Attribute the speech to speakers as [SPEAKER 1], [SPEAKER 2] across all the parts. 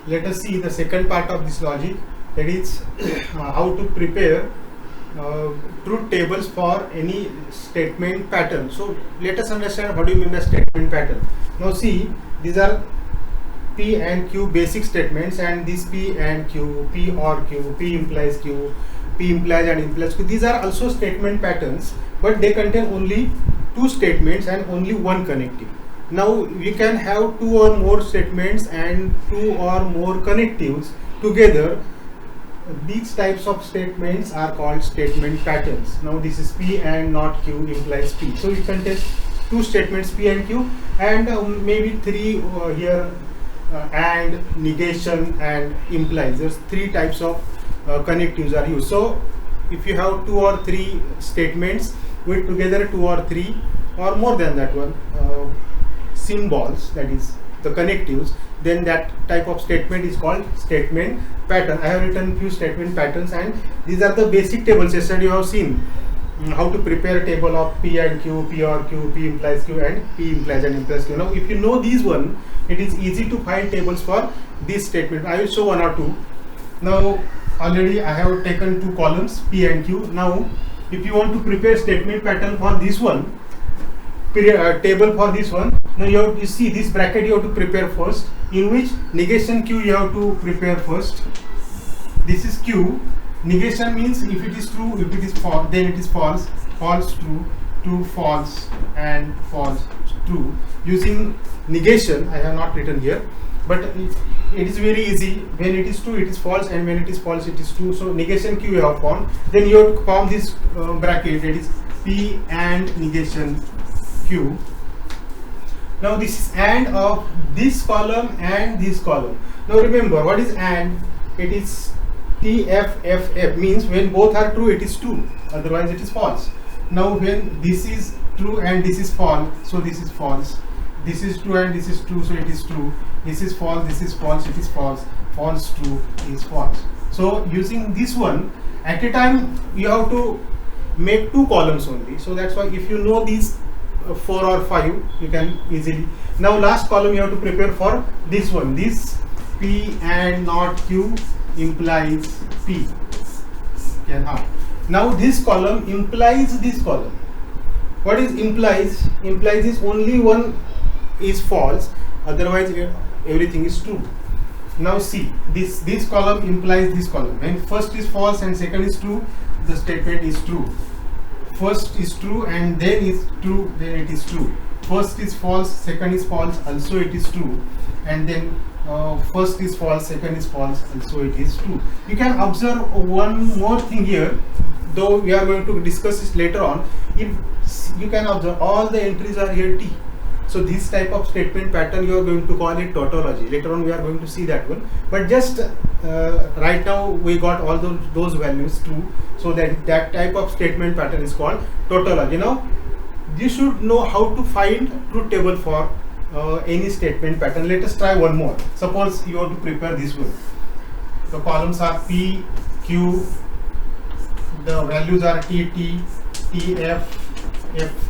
[SPEAKER 1] let us see the second part of this logic, that is how to prepare truth tables for any statement pattern. So let us understand what do you mean by statement pattern. Now see, these are P and Q basic statements, and this P and Q, P or Q, P implies Q, P implies and implies Q. These are also statement patterns, but they contain only two statements and only one connective. Now we can have two or more statements and two or more connectives together. These types of statements are called statement patterns. Now this is P and not Q implies P. So it contains two statements P and Q, and maybe three here and, negation and implies. There's three types of connectives are used. So if you have two or three statements with together two or three or more than that one symbols, that is the connectives, then that type of statement is called statement pattern. I have written few statement patterns, and these are the basic tables. Yesterday you have seen how to prepare a table of P and Q, P or Q, P implies Q, and P implies and implies Q. Now if you know these one, it is easy to find tables for this statement. I will show one or two. Now already I have taken two columns P and Q. Now if you want to prepare statement pattern for this one, table for this one, now you have to see this bracket you have to prepare first, in which negation Q you have to prepare first. This is Q. Negation means if it is true, if it is false, then it is false, false true, true false, and false true. Using negation, I have not written here, but it is very easy. When it is true, it is false, and when it is false, it is true. So negation Q you have formed. Then you have to form this bracket, that is P and negation Q. Now this is AND of this column and this column. Now remember, what is AND? It is TFFF, means when both are true it is true, otherwise it is false. Now when this is true and this is false, so this is false. This is true and this is true, so it is true. This is false, this is false, it is false. False, true is false. So using this one, at a time you have to make two columns only. So that's why if you know these 4 or 5, you can easily. Now last column you have to prepare for this one. This P and not Q implies P. Now this column implies this column. What is implies? Implies is only one is false, otherwise everything is true. Now see, this column implies this column. When first is false and second is true, the statement is true. First is true and then is true, then it is true. First is false, second is false, also it is true. And then first is false, second is false, also it is true. You can observe one more thing here, though we are going to discuss this later on. If you can observe, all the entries are here T. So this type of statement pattern you are going to call it tautology. Later on we are going to see that one. But just right now we got all those values true. So that type of statement pattern is called tautology. Now you should know how to find truth table for any statement pattern. Let us try one more. Suppose you want to prepare this one. The columns are P, Q, the values are TT, TF,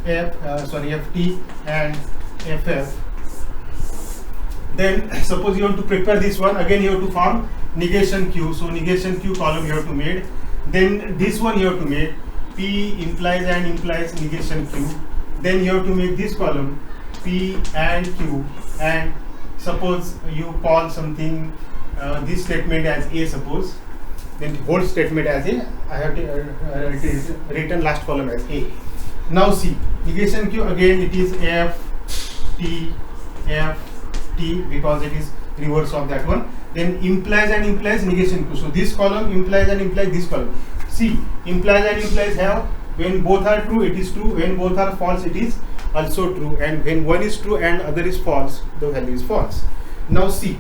[SPEAKER 1] FT and FF. Then suppose you want to prepare this one, again you have to form negation Q. So negation Q column you have to make. Then this one you have to make P implies and implies negation Q. Then you have to make this column P and Q, and suppose you call something this statement as A, suppose, then the whole statement as A. I have it is written last column as A. Now see, negation Q, again it is F, T, because it is reverse of that one. Then implies and implies negation Q. So this column implies and implies this column. See, implies and implies have, when both are true it is true, when both are false it is also true, and when one is true and other is false, the value is false. Now see,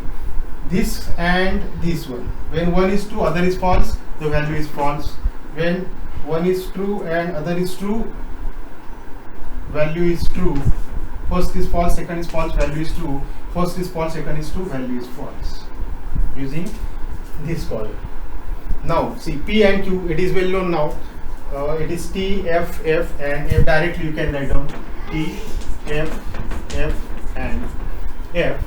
[SPEAKER 1] this and this one, when one is true, other is false, the value is false. When one is true and other is true, value is true. First is false, second is false, value is true. First is false, second is true, value is false. Using this column. Now see, P and Q, it is well known now. It is T, F, F and F. Directly you can write down T, F, F and F.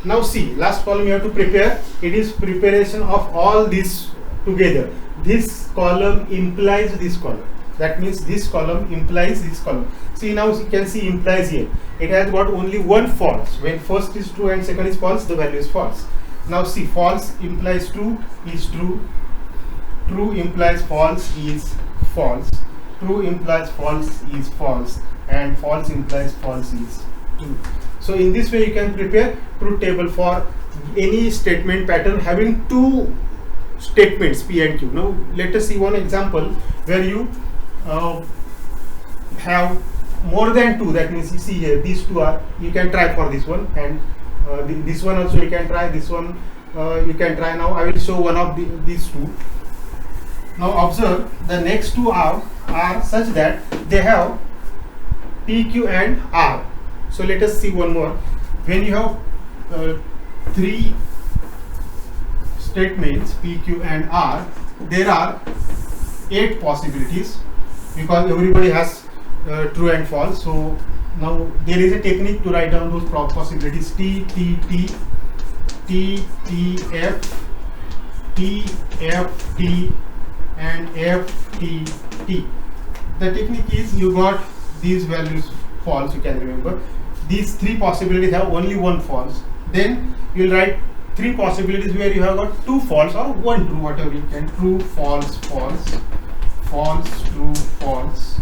[SPEAKER 1] Now see, last column you have to prepare. It is preparation of all these together. This column implies this column. That means this column implies this column. See, now you can see implies here. It has got only one false. When first is true and second is false, the value is false. Now see, false implies true is true. True implies false is false. True implies false is false. And false implies false is true. So in this way you can prepare truth table for any statement pattern having two statements P and Q. Now let us see one example where you have more than two. That means you see here these two are, you can try for this one, and this one also you can try, this one you can try. Now I will show one of these two. Now observe, the next two are such that they have P, Q and R. So let us see one more. When you have three statements P, Q and R, there are 8 possibilities because everybody has true and false. So now there is a technique to write down those possibilities: T, T, T, T, T, F, T, F, T and F, T, T. The technique is, you got these values false, you can remember. These 3 possibilities have only one false. Then you will write 3 possibilities where you have got 2 false or 1 true, whatever you can. True, false, false, false, true, false,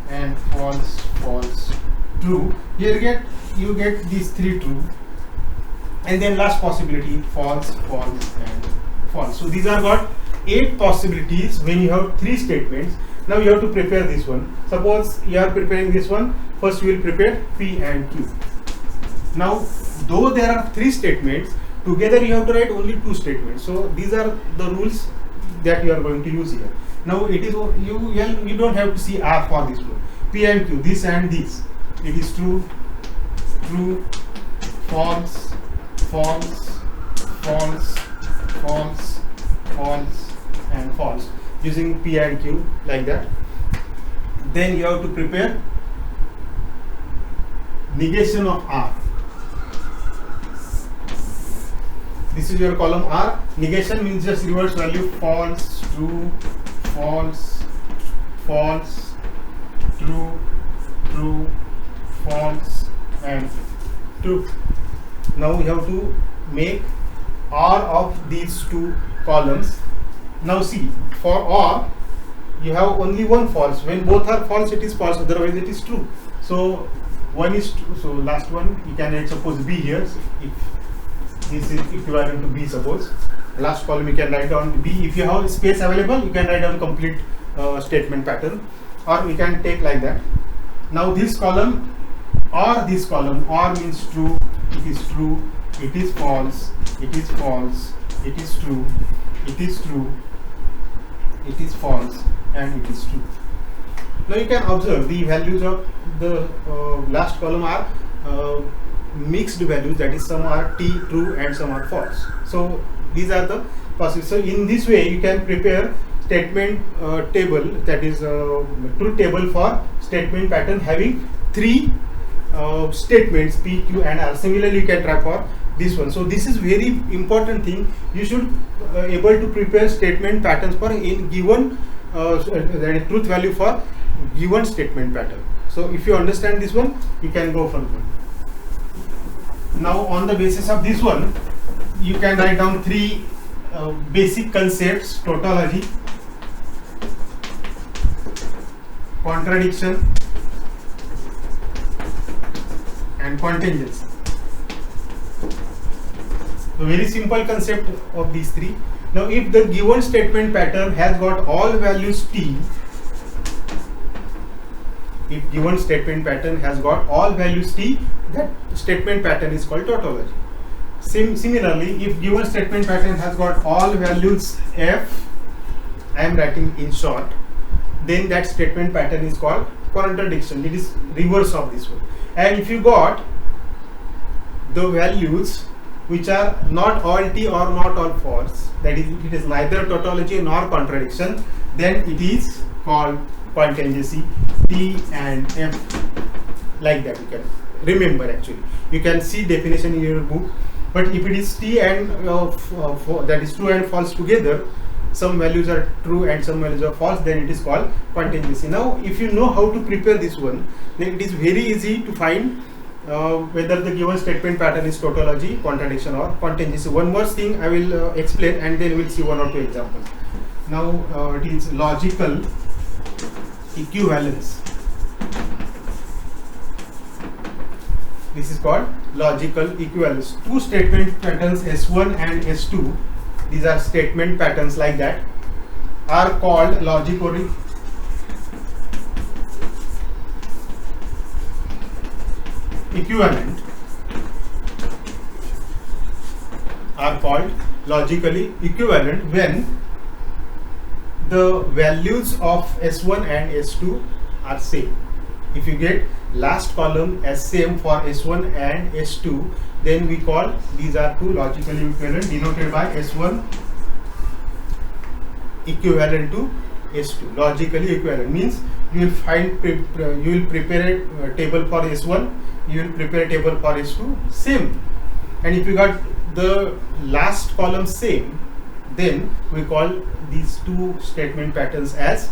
[SPEAKER 1] and false, false, true. Here you get these 3 true, and then last possibility false, false, and false. So these are got 8 possibilities when you have 3 statements. Now you have to prepare this one. Suppose you are preparing this one, first we will prepare P and Q. Now though there are 3 statements, together you have to write only 2 statements. So these are the rules that you are going to use here. Now it is, you don't have to see R for this one. P and Q, this and this. It is true, true, false, false, false, false, false, and false, using P and Q like that. Then you have to prepare negation of R. This is your column R. Negation means just reverse value: false, true, false, false, true, true, false, and true. Now we have to make R of these 2 columns. Now see, for OR you have only one false. When both are false, it is false, otherwise it is true. So one is true, so last one you can write, suppose B here. So if this is equivalent to B, suppose last column you can write down B. If you have space available, you can write down complete statement pattern, or we can take like that. Now this column or this column, OR means true, it is true, it is false, it is false, it is true, it is true, it is false, and it is true. Now you can observe the values of the last column are mixed values, that is, some are T, true, and some are false. So these are the possible. So in this way you can prepare statement table, that is truth table for statement pattern having 3 statements P, Q and R. Similarly you can try for this one. So this is very important thing. You should able to prepare statement patterns for in given that is truth value for given statement pattern. So if you understand this one, you can go further. Now on the basis of this one, you can write down 3 basic concepts: tautology, contradiction, and contingency. So very simple concept of these 3. Now if the given statement pattern has got all values T, if given statement pattern has got all values T, that statement pattern is called tautology. Similarly, if given statement pattern has got all values F, I am writing in short, then that statement pattern is called contradiction. It is reverse of this one. And if you got the values which are not all T or not all false, that is, it is neither tautology nor contradiction, then it is called contingency, T and F, like that you can remember actually. You can see definition in your book, but if it is t and that is true and false together, some values are true and some values are false, then it is called contingency. Now if you know how to prepare this one, then it is very easy to find whether the given statement pattern is tautology, contradiction or contingency. One more thing I will explain, and then we will see one or two examples. Now it is logical equivalence. This is called logical equivalence. Two statement patterns S1 and S2, these are statement patterns like that, are called logically equivalent, are called logically equivalent when the values of S1 and S2 are same. If you get last column as same for S1 and S2, then we call these are two logically equivalent, denoted by S1 equivalent to S2. Logically equivalent means you will find you will prepare a table for S1, you will prepare a table for S2, same. And if you got the last column same, then we call these two statement patterns as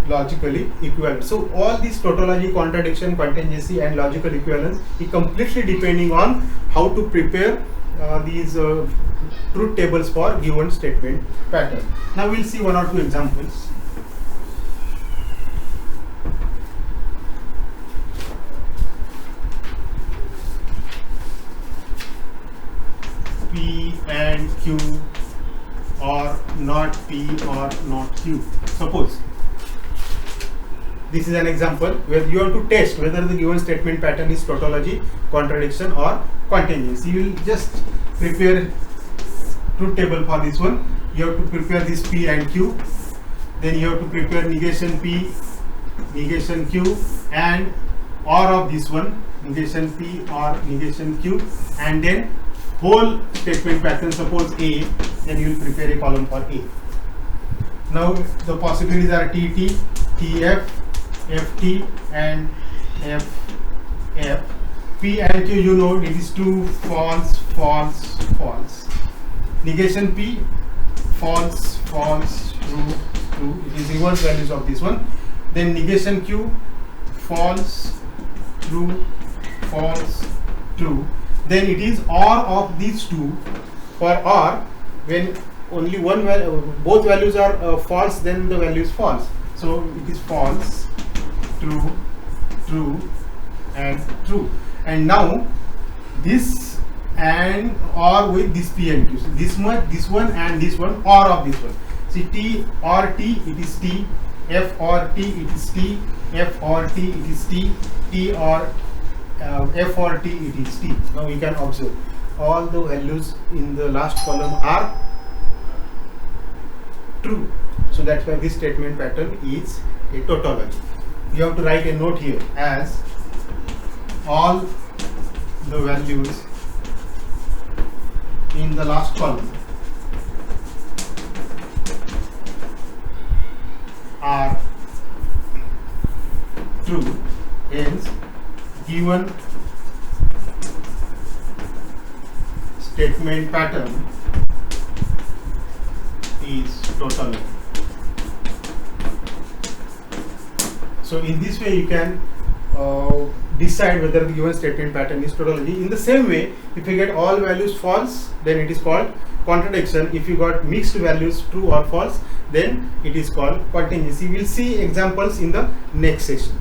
[SPEAKER 1] logically equivalent. So all these tautology, contradiction, contingency and logical equivalence is completely depending on how to prepare these truth tables for given statement pattern. Now we'll see one or two examples. P and Q or not P or not Q. Suppose this is an example where you want to test whether the given statement pattern is tautology, contradiction or contingency. You will just prepare truth table for this one. You have to prepare this P and Q, then you have to prepare negation P, negation Q and OR of this one, negation P or negation Q, and then whole statement pattern, suppose A, then you will prepare a column for A. Now the possibilities are TT, TF, FT and FF. P and Q, you know, it is true, false, false, false. Negation P, false, false, true, true. It is reverse values of this one. Then negation Q, false, true, false, true. Then it is OR of these two. For OR, when only one value, both values are false, then the value is false. So it is false, true, true and true. And now this and OR with this P and Q. So this one and this one, OR of this one. See, T or T, it is T. F or T, it is T. F or T, it is T. T or F or T, it is T. Now you can observe all the values in the last column are true. So that's why this statement pattern is a tautology. You have to write a note here as all the values in the last column are true, hence given statement pattern is tautology. So in this way you can decide whether the given statement pattern is tautology. In the same way, if you get all values false, then it is called contradiction. If you got mixed values true or false, then it is called contingency. We will see examples in the next session.